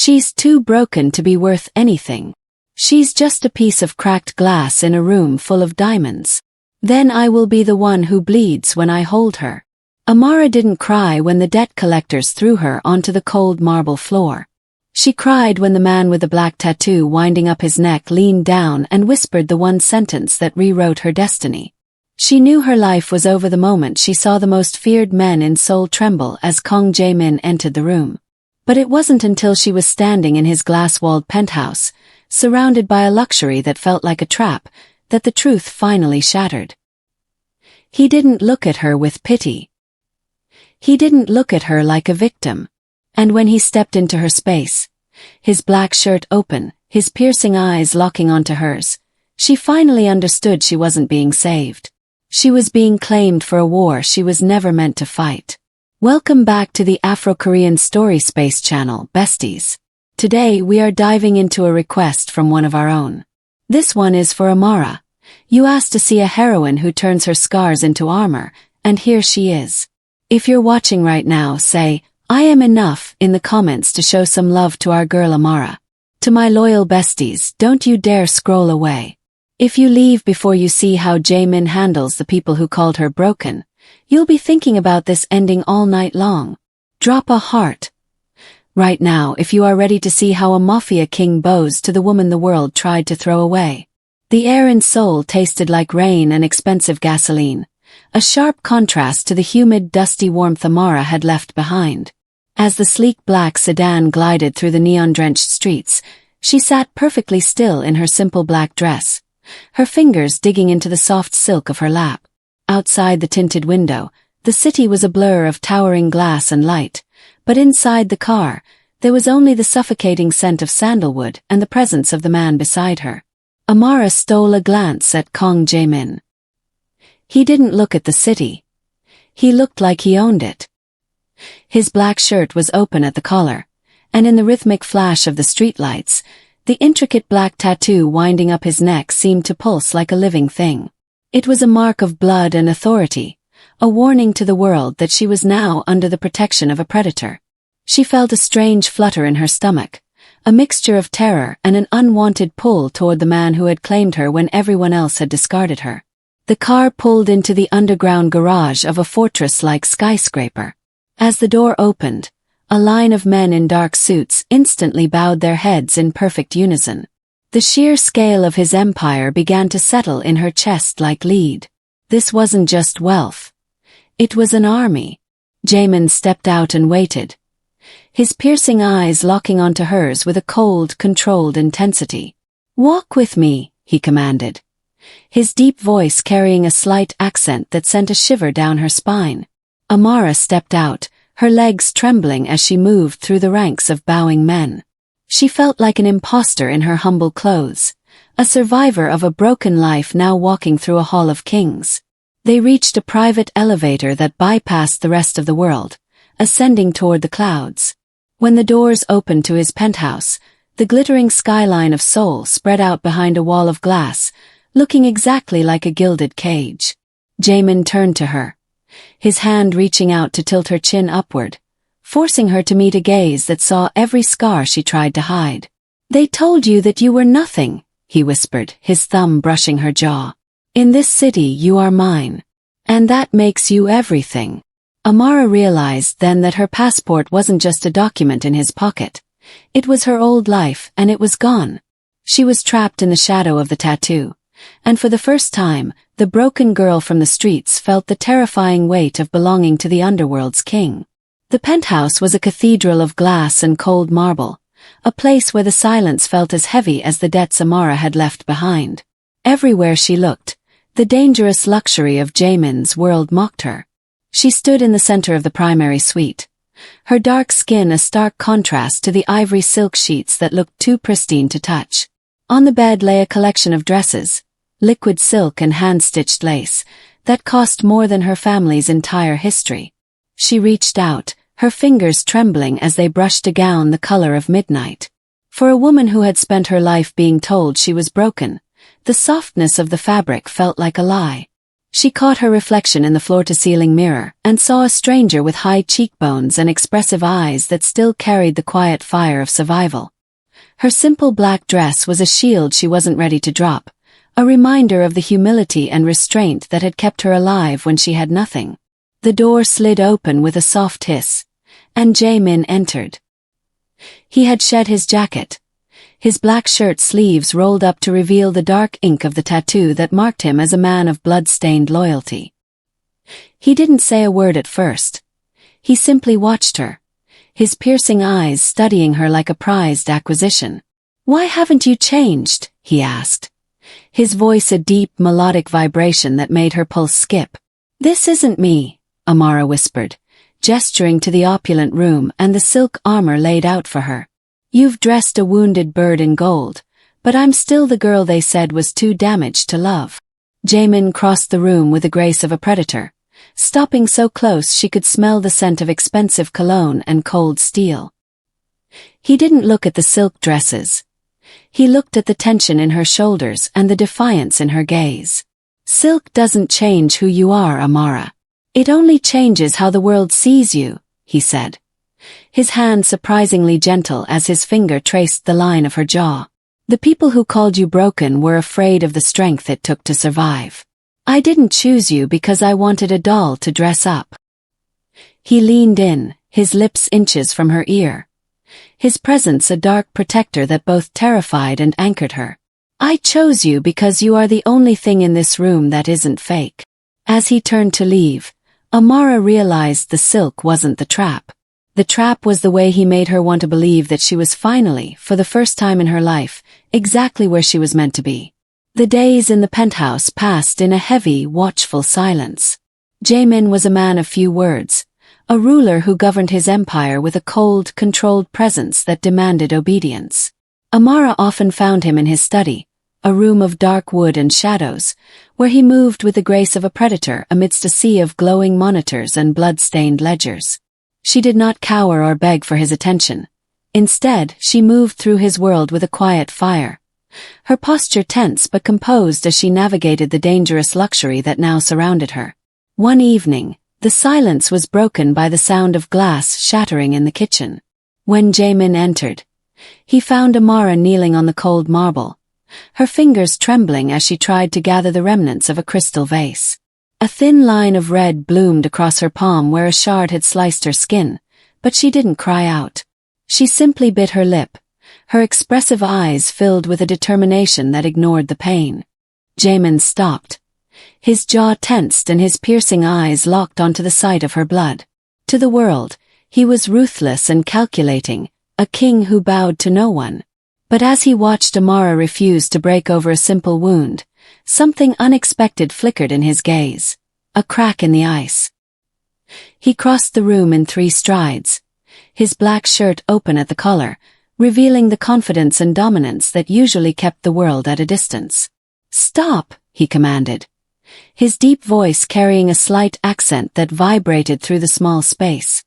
She's too broken to be worth anything. She's just a piece of cracked glass in a room full of diamonds. Then I will be the one who bleeds when I hold her. Amara didn't cry when the debt collectors threw her onto the cold marble floor. She cried when the man with the black tattoo winding up his neck leaned down and whispered the one sentence that rewrote her destiny. She knew her life was over the moment she saw the most feared men in Seoul tremble as Kang Jae-min entered the room. But it wasn't until she was standing in his glass-walled penthouse, surrounded by a luxury that felt like a trap, that the truth finally shattered. He didn't look at her with pity. He didn't look at her like a victim. And when he stepped into her space, his black shirt open, his piercing eyes locking onto hers, she finally understood she wasn't being saved. She was being claimed for a war she was never meant to fight. Welcome back to the Afrokoreanstoryspace channel, besties. Today we are diving into a request from one of our own. This one is for Amara. You asked to see a heroine who turns her scars into armor, and here she is. If you're watching right now, say, "I am enough" in the comments to show some love to our girl Amara. To my loyal besties, don't you dare scroll away. If you leave before you see how Jae-min handles the people who called her broken, you'll be thinking about this ending all night long. Drop a heart right now if you are ready to see how a Mafia king bows to the woman the world tried to throw away. The air in Seoul tasted like rain and expensive gasoline, a sharp contrast to the humid, dusty warmth Amara had left behind. As the sleek black sedan glided through the neon-drenched streets, she sat perfectly still in her simple black dress, her fingers digging into the soft silk of her lap. Outside the tinted window, the city was a blur of towering glass and light, but inside the car, there was only the suffocating scent of sandalwood and the presence of the man beside her. Amara stole a glance at Kang Jae-min. He didn't look at the city. He looked like he owned it. His black shirt was open at the collar, and in the rhythmic flash of the streetlights, the intricate black tattoo winding up his neck seemed to pulse like a living thing. It was a mark of blood and authority, a warning to the world that she was now under the protection of a predator. She felt a strange flutter in her stomach, a mixture of terror and an unwanted pull toward the man who had claimed her when everyone else had discarded her. The car pulled into the underground garage of a fortress-like skyscraper. As the door opened, a line of men in dark suits instantly bowed their heads in perfect unison. The sheer scale of his empire began to settle in her chest like lead. This wasn't just wealth. It was an army. Jae-min stepped out and waited, his piercing eyes locking onto hers with a cold, controlled intensity. "Walk with me," he commanded, his deep voice carrying a slight accent that sent a shiver down her spine. Amara stepped out, her legs trembling as she moved through the ranks of bowing men. She felt like an imposter in her humble clothes, a survivor of a broken life now walking through a hall of kings. They reached a private elevator that bypassed the rest of the world, ascending toward the clouds. When the doors opened to his penthouse, the glittering skyline of Seoul spread out behind a wall of glass, looking exactly like a gilded cage. Jae-min turned to her, his hand reaching out to tilt her chin upward, forcing her to meet a gaze that saw every scar she tried to hide. "They told you that you were nothing," he whispered, his thumb brushing her jaw. "In this city you are mine. And that makes you everything." Amara realized then that her passport wasn't just a document in his pocket. It was her old life, and it was gone. She was trapped in the shadow of the tattoo, and for the first time, the broken girl from the streets felt the terrifying weight of belonging to the underworld's king. The penthouse was a cathedral of glass and cold marble, a place where the silence felt as heavy as the debts Amara had left behind. Everywhere she looked, the dangerous luxury of Jae-min's world mocked her. She stood in the center of the primary suite, her dark skin a stark contrast to the ivory silk sheets that looked too pristine to touch. On the bed lay a collection of dresses, liquid silk and hand-stitched lace, that cost more than her family's entire history. She reached out, her fingers trembling as they brushed a gown the color of midnight. For a woman who had spent her life being told she was broken, the softness of the fabric felt like a lie. She caught her reflection in the floor-to-ceiling mirror and saw a stranger with high cheekbones and expressive eyes that still carried the quiet fire of survival. Her simple black dress was a shield she wasn't ready to drop, a reminder of the humility and restraint that had kept her alive when she had nothing. The door slid open with a soft hiss, and Jae-min entered. He had shed his jacket. His black shirt sleeves rolled up to reveal the dark ink of the tattoo that marked him as a man of blood-stained loyalty. He didn't say a word at first. He simply watched her, his piercing eyes studying her like a prized acquisition. "Why haven't you changed?" he asked, his voice a deep, melodic vibration that made her pulse skip. "This isn't me," Amara whispered, gesturing to the opulent room and the silk armor laid out for her. "You've dressed a wounded bird in gold, but I'm still the girl they said was too damaged to love." Jae-min crossed the room with the grace of a predator, stopping so close she could smell the scent of expensive cologne and cold steel. He didn't look at the silk dresses. He looked at the tension in her shoulders and the defiance in her gaze. "Silk doesn't change who you are, Amara. It only changes how the world sees you," he said, his hand surprisingly gentle as his finger traced the line of her jaw. "The people who called you broken were afraid of the strength it took to survive. I didn't choose you because I wanted a doll to dress up." He leaned in, his lips inches from her ear, his presence a dark protector that both terrified and anchored her. "I chose you because you are the only thing in this room that isn't fake." As he turned to leave, Amara realized the silk wasn't the trap. The trap was the way he made her want to believe that she was finally, for the first time in her life, exactly where she was meant to be. The days in the penthouse passed in a heavy, watchful silence. Jae-min was a man of few words, a ruler who governed his empire with a cold, controlled presence that demanded obedience. Amara often found him in his study, a room of dark wood and shadows, where he moved with the grace of a predator amidst a sea of glowing monitors and blood-stained ledgers. She did not cower or beg for his attention. Instead, she moved through his world with a quiet fire, her posture tense but composed as she navigated the dangerous luxury that now surrounded her. One evening, the silence was broken by the sound of glass shattering in the kitchen. When Jae-min entered, he found Amara kneeling on the cold marble, her fingers trembling as she tried to gather the remnants of a crystal vase. A thin line of red bloomed across her palm where a shard had sliced her skin, but she didn't cry out. She simply bit her lip, her expressive eyes filled with a determination that ignored the pain. Jae-min stopped. His jaw tensed and his piercing eyes locked onto the sight of her blood. To the world, he was ruthless and calculating, a king who bowed to no one. But as he watched Amara refuse to break over a simple wound, something unexpected flickered in his gaze, a crack in the ice. He crossed the room in 3 strides, his black shirt open at the collar, revealing the confidence and dominance that usually kept the world at a distance. "Stop," he commanded, his deep voice carrying a slight accent that vibrated through the small space.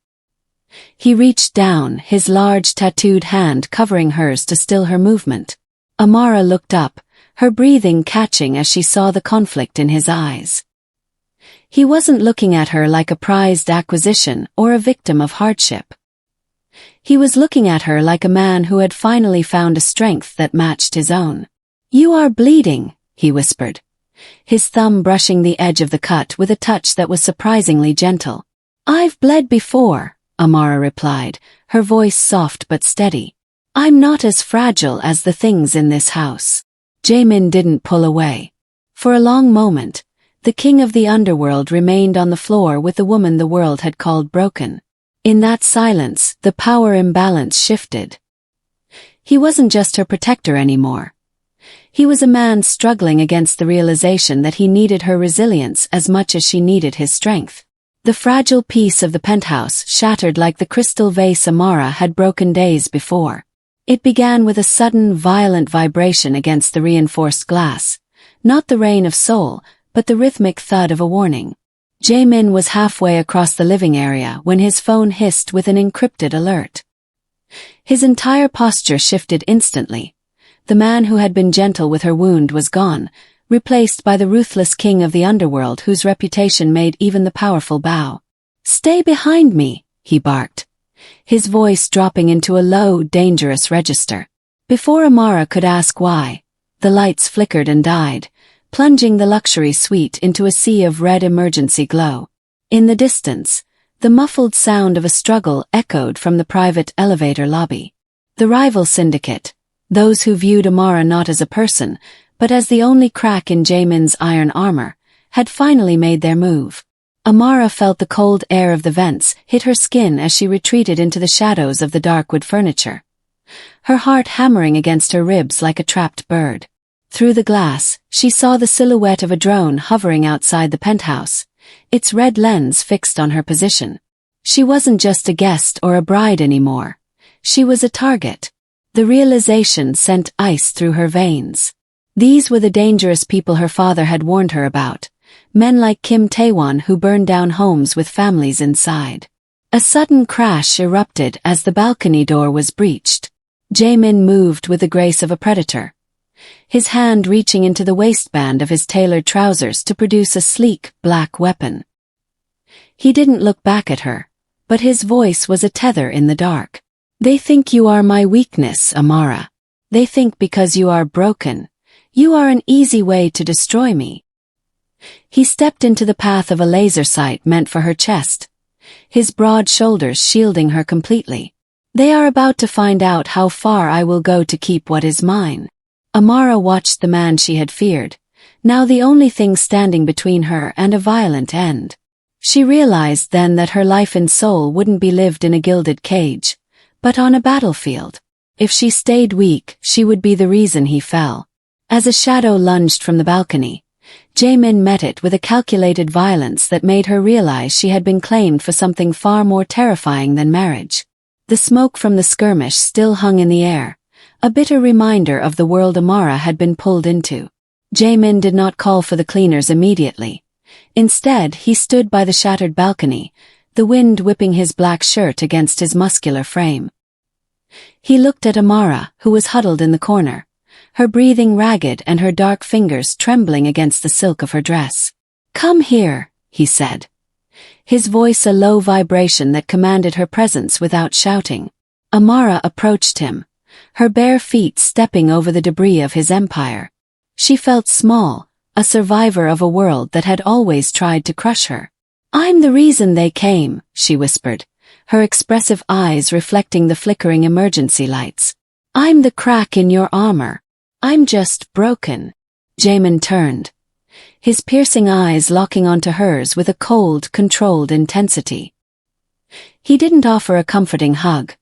He reached down, his large tattooed hand covering hers to still her movement. Amara looked up, her breathing catching as she saw the conflict in his eyes. He wasn't looking at her like a prized acquisition or a victim of hardship. He was looking at her like a man who had finally found a strength that matched his own. "You are bleeding," he whispered, his thumb brushing the edge of the cut with a touch that was surprisingly gentle. "I've bled before," Amara replied, her voice soft but steady. "I'm not as fragile as the things in this house." Jae-min didn't pull away. For a long moment, the king of the underworld remained on the floor with the woman the world had called broken. In that silence, the power imbalance shifted. He wasn't just her protector anymore. He was a man struggling against the realization that he needed her resilience as much as she needed his strength. The fragile piece of the penthouse shattered like the crystal vase Amara had broken days before. It began with a sudden, violent vibration against the reinforced glass, not the rain of soul, but the rhythmic thud of a warning. Jae-min was halfway across the living area when his phone hissed with an encrypted alert. His entire posture shifted instantly. The man who had been gentle with her wound was gone, replaced by the ruthless king of the underworld whose reputation made even the powerful bow. "Stay behind me," he barked, his voice dropping into a low, dangerous register. Before Amara could ask why, the lights flickered and died, plunging the luxury suite into a sea of red emergency glow. In the distance, the muffled sound of a struggle echoed from the private elevator lobby. The rival syndicate, those who viewed Amara not as a person, but as the only crack in Jaemin's iron armor, had finally made their move. Amara felt the cold air of the vents hit her skin as she retreated into the shadows of the dark wood furniture, her heart hammering against her ribs like a trapped bird. Through the glass, she saw the silhouette of a drone hovering outside the penthouse, its red lens fixed on her position. She wasn't just a guest or a bride anymore. She was a target. The realization sent ice through her veins. These were the dangerous people her father had warned her about, men like Kim Taewon who burned down homes with families inside. A sudden crash erupted as the balcony door was breached. Jaemin moved with the grace of a predator, his hand reaching into the waistband of his tailored trousers to produce a sleek, black weapon. He didn't look back at her, but his voice was a tether in the dark. "They think you are my weakness, Amara. They think because you are broken, you are an easy way to destroy me." He stepped into the path of a laser sight meant for her chest, his broad shoulders shielding her completely. "They are about to find out how far I will go to keep what is mine." Amara watched the man she had feared, now the only thing standing between her and a violent end. She realized then that her life and soul wouldn't be lived in a gilded cage, but on a battlefield. If she stayed weak, she would be the reason he fell. As a shadow lunged from the balcony, Jaemin met it with a calculated violence that made her realize she had been claimed for something far more terrifying than marriage. The smoke from the skirmish still hung in the air, a bitter reminder of the world Amara had been pulled into. Jaemin did not call for the cleaners immediately. Instead, he stood by the shattered balcony, the wind whipping his black shirt against his muscular frame. He looked at Amara, who was huddled in the corner, her breathing ragged and her dark fingers trembling against the silk of her dress. "Come here," he said, his voice a low vibration that commanded her presence without shouting. Amara approached him, her bare feet stepping over the debris of his empire. She felt small, a survivor of a world that had always tried to crush her. "I'm the reason they came," she whispered, her expressive eyes reflecting the flickering emergency lights. "I'm the crack in your armor. I'm just broken." Jaemin turned, his piercing eyes locking onto hers with a cold, controlled intensity. He didn't offer a comforting hug.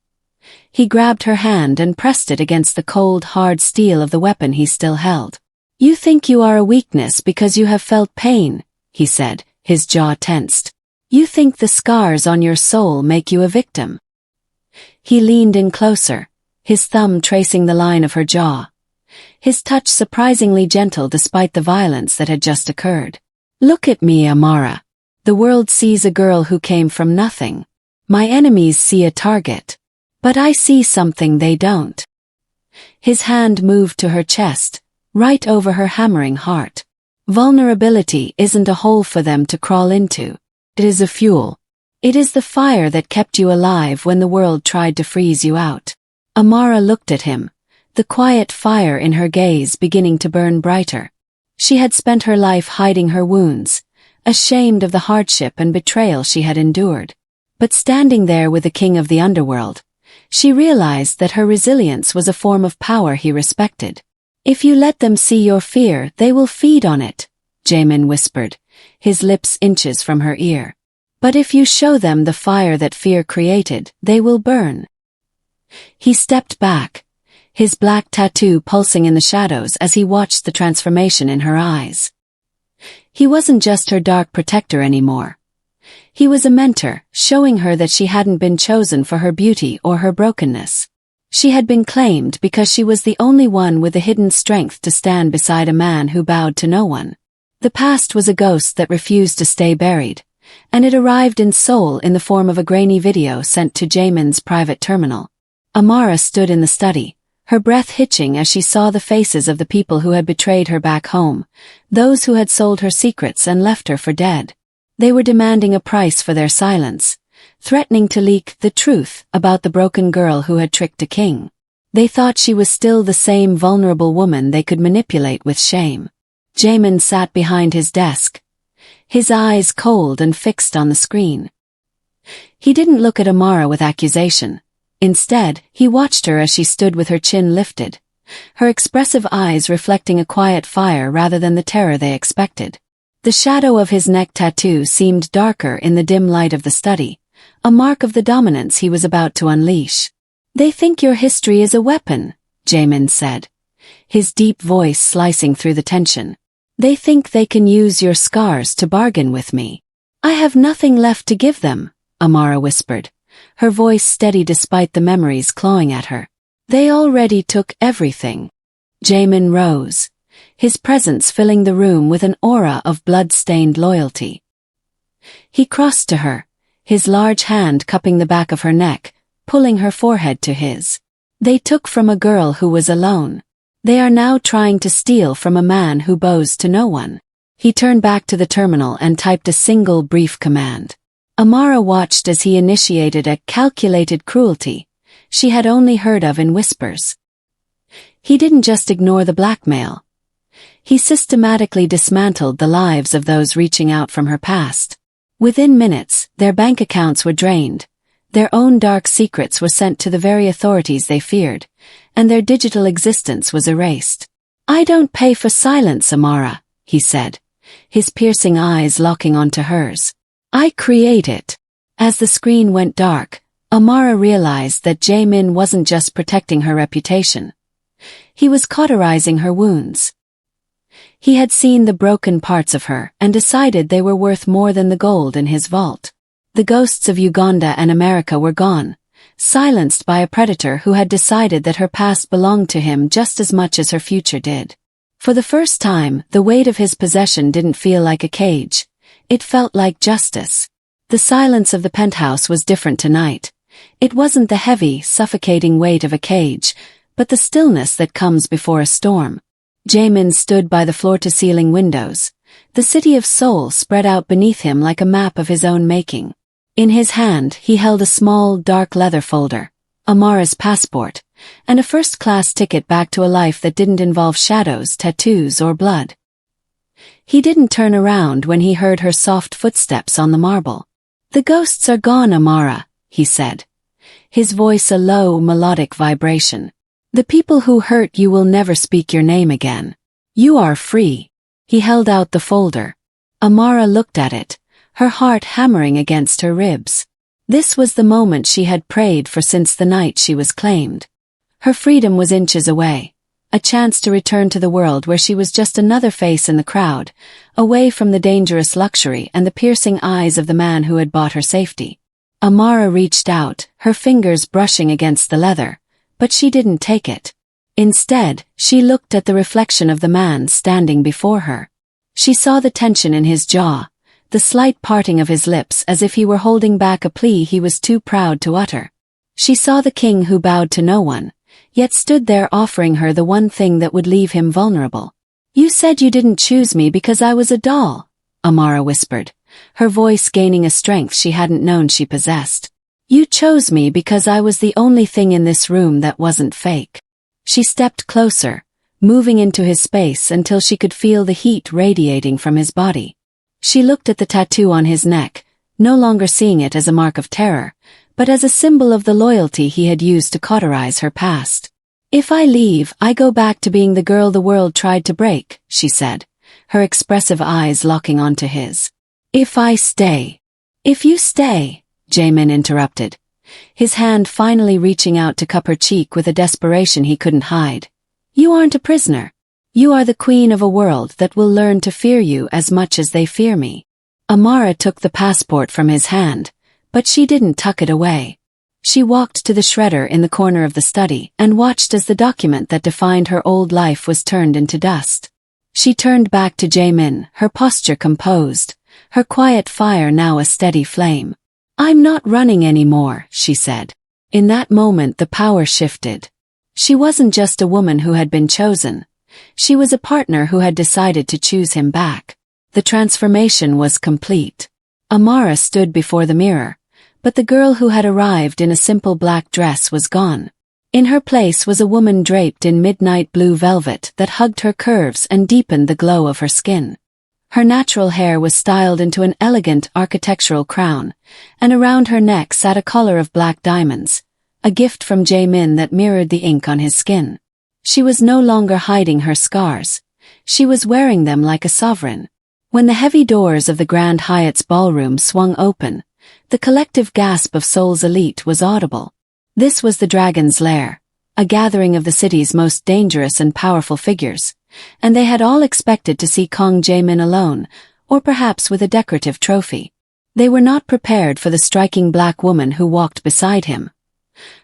He grabbed her hand and pressed it against the cold, hard steel of the weapon he still held. "You think you are a weakness because you have felt pain," he said, his jaw tensed. "You think the scars on your soul make you a victim." He leaned in closer, his thumb tracing the line of her jaw, his touch surprisingly gentle despite the violence that had just occurred. "Look at me, Amara. The world sees a girl who came from nothing. My enemies see a target. But I see something they don't." His hand moved to her chest, right over her hammering heart. "Vulnerability isn't a hole for them to crawl into. It is a fuel. It is the fire that kept you alive when the world tried to freeze you out." Amara looked at him, the quiet fire in her gaze beginning to burn brighter. She had spent her life hiding her wounds, ashamed of the hardship and betrayal she had endured. But standing there with the king of the underworld, she realized that her resilience was a form of power he respected. "If you let them see your fear, they will feed on it," Jaemin whispered, his lips inches from her ear. "But if you show them the fire that fear created, they will burn." He stepped back, his black tattoo pulsing in the shadows as he watched the transformation in her eyes. He wasn't just her dark protector anymore. He was a mentor, showing her that she hadn't been chosen for her beauty or her brokenness. She had been claimed because she was the only one with the hidden strength to stand beside a man who bowed to no one. The past was a ghost that refused to stay buried, and it arrived in Seoul in the form of a grainy video sent to Jaemin's private terminal. Amara stood in the study, her breath hitching as she saw the faces of the people who had betrayed her back home, those who had sold her secrets and left her for dead. They were demanding a price for their silence, threatening to leak the truth about the broken girl who had tricked a king. They thought she was still the same vulnerable woman they could manipulate with shame. Jamin sat behind his desk, his eyes cold and fixed on the screen. He didn't look at Amara with accusation. Instead, he watched her as she stood with her chin lifted, her expressive eyes reflecting a quiet fire rather than the terror they expected. The shadow of his neck tattoo seemed darker in the dim light of the study, a mark of the dominance he was about to unleash. "They think your history is a weapon," Jamin said, his deep voice slicing through the tension. "They think they can use your scars to bargain with me." "I have nothing left to give them," Amara whispered, her voice steady despite the memories clawing at her. "They already took everything." Jamin rose, his presence filling the room with an aura of blood-stained loyalty. He crossed to her, his large hand cupping the back of her neck, pulling her forehead to his. "They took from a girl who was alone. They are now trying to steal from a man who bows to no one." He turned back to the terminal and typed a single brief command. Amara watched as he initiated a calculated cruelty she had only heard of in whispers. He didn't just ignore the blackmail. He systematically dismantled the lives of those reaching out from her past. Within minutes, their bank accounts were drained, their own dark secrets were sent to the very authorities they feared, and their digital existence was erased. "I don't pay for silence, Amara," he said, his piercing eyes locking onto hers. "I create it." As the screen went dark, Amara realized that Jamin wasn't just protecting her reputation. He was cauterizing her wounds. He had seen the broken parts of her and decided they were worth more than the gold in his vault. The ghosts of Uganda and America were gone, silenced by a predator who had decided that her past belonged to him just as much as her future did. For the first time, the weight of his possession didn't feel like a cage. It felt like justice. The silence of the penthouse was different tonight. It wasn't the heavy, suffocating weight of a cage, but the stillness that comes before a storm. Jamin stood by the floor-to-ceiling windows, the city of Seoul spread out beneath him like a map of his own making. In his hand, he held a small, dark leather folder, Amara's passport, and a first-class ticket back to a life that didn't involve shadows, tattoos, or blood. He didn't turn around when he heard her soft footsteps on the marble. "The ghosts are gone, Amara," he said, his voice a low, melodic vibration. "The people who hurt you will never speak your name again. You are free." He held out the folder. Amara looked at it, her heart hammering against her ribs. This was the moment she had prayed for since the night she was claimed. Her freedom was inches away, a chance to return to the world where she was just another face in the crowd, away from the dangerous luxury and the piercing eyes of the man who had bought her safety. Amara reached out, her fingers brushing against the leather, but she didn't take it. Instead, she looked at the reflection of the man standing before her. She saw the tension in his jaw, the slight parting of his lips as if he were holding back a plea he was too proud to utter. She saw the king who bowed to no one, yet stood there offering her the one thing that would leave him vulnerable. "You said you didn't choose me because I was a doll," Amara whispered, her voice gaining a strength she hadn't known she possessed. "You chose me because I was the only thing in this room that wasn't fake." She stepped closer, moving into his space until she could feel the heat radiating from his body. She looked at the tattoo on his neck, no longer seeing it as a mark of terror, but as a symbol of the loyalty he had used to cauterize her past. "If I leave, I go back to being the girl the world tried to break," she said, her expressive eyes locking onto his. "If I stay." "If you stay," Jamin interrupted, his hand finally reaching out to cup her cheek with a desperation he couldn't hide. "You aren't a prisoner. You are the queen of a world that will learn to fear you as much as they fear me." Amara took the passport from his hand, but she didn't tuck it away. She walked to the shredder in the corner of the study and watched as the document that defined her old life was turned into dust. She turned back to Jamin, her posture composed, her quiet fire now a steady flame. "I'm not running anymore," she said. In that moment the power shifted. She wasn't just a woman who had been chosen. She was a partner who had decided to choose him back. The transformation was complete. Amara stood before the mirror, but the girl who had arrived in a simple black dress was gone. In her place was a woman draped in midnight blue velvet that hugged her curves and deepened the glow of her skin. Her natural hair was styled into an elegant architectural crown, and around her neck sat a collar of black diamonds, a gift from Jae-min that mirrored the ink on his skin. She was no longer hiding her scars. She was wearing them like a sovereign. When the heavy doors of the Grand Hyatt's ballroom swung open, the collective gasp of Seoul's elite was audible. This was the Dragon's Lair, a gathering of the city's most dangerous and powerful figures, and they had all expected to see Kang Jae-min alone, or perhaps with a decorative trophy. They were not prepared for the striking black woman who walked beside him,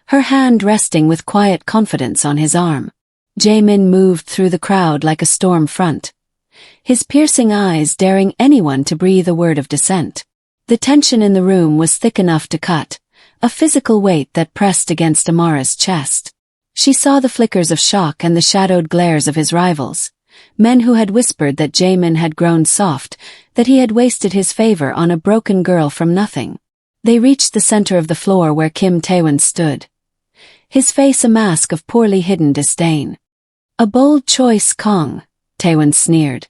her hand resting with quiet confidence on his arm. Jae-min moved through the crowd like a storm front, his piercing eyes daring anyone to breathe a word of dissent. The tension in the room was thick enough to cut, a physical weight that pressed against Amara's chest. She saw the flickers of shock and the shadowed glares of his rivals, men who had whispered that Jae-min had grown soft, that he had wasted his favor on a broken girl from nothing. They reached the center of the floor where Kim Tae-won stood, his face a mask of poorly hidden disdain. "A bold choice, Kang," Tae-won sneered,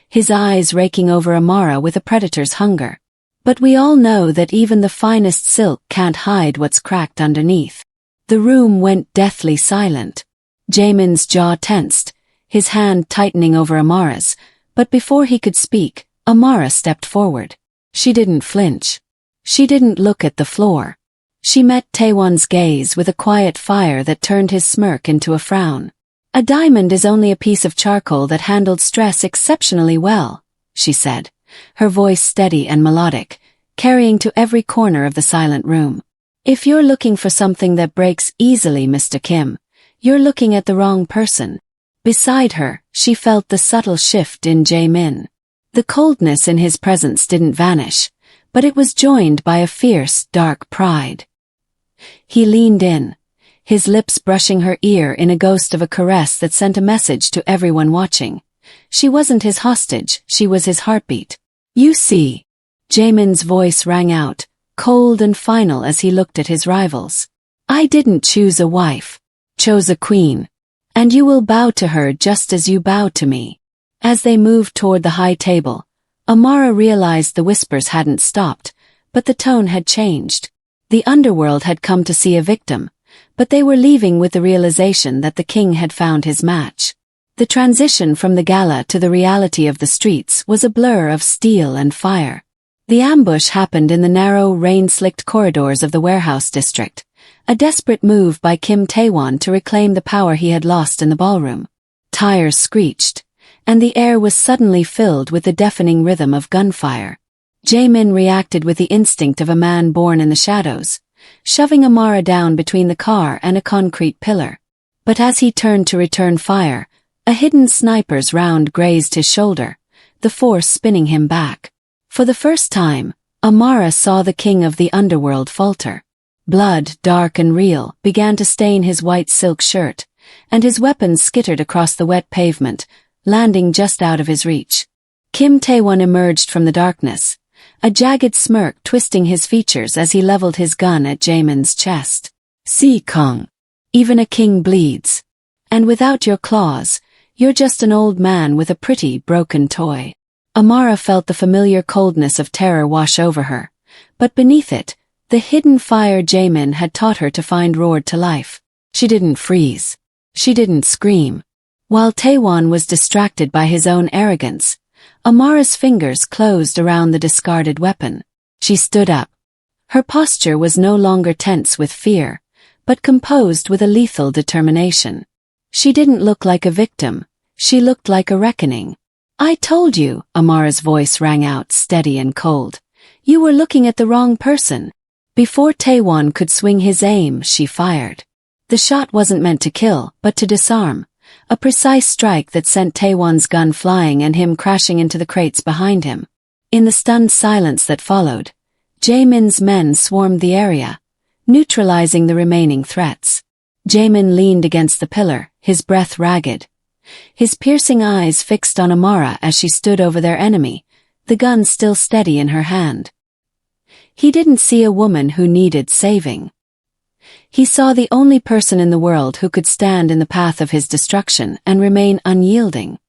his eyes raking over Amara with a predator's hunger. "But we all know that even the finest silk can't hide what's cracked underneath." The room went deathly silent. Jaemin's jaw tensed, his hand tightening over Amara's, but before he could speak, Amara stepped forward. She didn't flinch. She didn't look at the floor. She met Taewon's gaze with a quiet fire that turned his smirk into a frown. "A diamond is only a piece of charcoal that handled stress exceptionally well," she said, her voice steady and melodic, carrying to every corner of the silent room. "If you're looking for something that breaks easily, Mr. Kim, you're looking at the wrong person." Beside her, she felt the subtle shift in Jae-min. The coldness in his presence didn't vanish, but it was joined by a fierce, dark pride. He leaned in, his lips brushing her ear in a ghost of a caress that sent a message to everyone watching. She wasn't his hostage, she was his heartbeat. "You see," Jaemin's voice rang out, cold and final as he looked at his rivals. "I didn't choose a wife, chose a queen. And you will bow to her just as you bow to me." As they moved toward the high table, Amara realized the whispers hadn't stopped, but the tone had changed. The underworld had come to see a victim, but they were leaving with the realization that the king had found his match. The transition from the gala to the reality of the streets was a blur of steel and fire. The ambush happened in the narrow, rain-slicked corridors of the warehouse district, a desperate move by Kim Tae-won to reclaim the power he had lost in the ballroom. Tires screeched, and the air was suddenly filled with the deafening rhythm of gunfire. Jae-min reacted with the instinct of a man born in the shadows, shoving Amara down between the car and a concrete pillar. But as he turned to return fire, a hidden sniper's round grazed his shoulder, the force spinning him back. For the first time, Amara saw the king of the underworld falter. Blood, dark and real, began to stain his white silk shirt, and his weapons skittered across the wet pavement, landing just out of his reach. Kim Tae-won emerged from the darkness, a jagged smirk twisting his features as he leveled his gun at Jaemin's chest. "See, Kang. Even a king bleeds. And without your claws, you're just an old man with a pretty, broken toy." Amara felt the familiar coldness of terror wash over her, but beneath it, the hidden fire Jae-min had taught her to find roared to life. She didn't freeze. She didn't scream. While Taewon was distracted by his own arrogance, Amara's fingers closed around the discarded weapon. She stood up. Her posture was no longer tense with fear, but composed with a lethal determination. She didn't look like a victim, she looked like a reckoning. "I told you," Amara's voice rang out steady and cold. "You were looking at the wrong person." Before Taewon could swing his aim, she fired. The shot wasn't meant to kill, but to disarm, a precise strike that sent Taewon's gun flying and him crashing into the crates behind him. In the stunned silence that followed, Jae-min's men swarmed the area, neutralizing the remaining threats. Jamin leaned against the pillar, his breath ragged. His piercing eyes fixed on Amara as she stood over their enemy, the gun still steady in her hand. He didn't see a woman who needed saving. He saw the only person in the world who could stand in the path of his destruction and remain unyielding.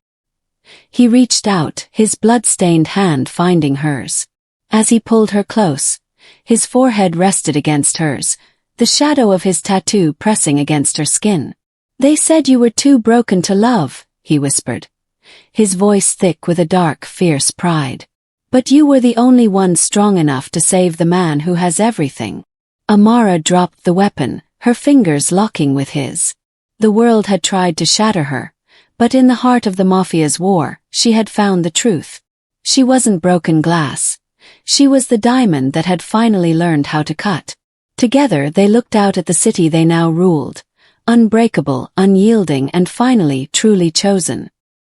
He reached out, his blood-stained hand finding hers. As he pulled her close, his forehead rested against hers, the shadow of his tattoo pressing against her skin. "They said you were too broken to love," he whispered, his voice thick with a dark, fierce pride. "But you were the only one strong enough to save the man who has everything." Amara dropped the weapon, her fingers locking with his. The world had tried to shatter her, but in the heart of the Mafia's war, she had found the truth. She wasn't broken glass. She was the diamond that had finally learned how to cut. Together they looked out at the city they now ruled, unbreakable, unyielding, and finally truly chosen.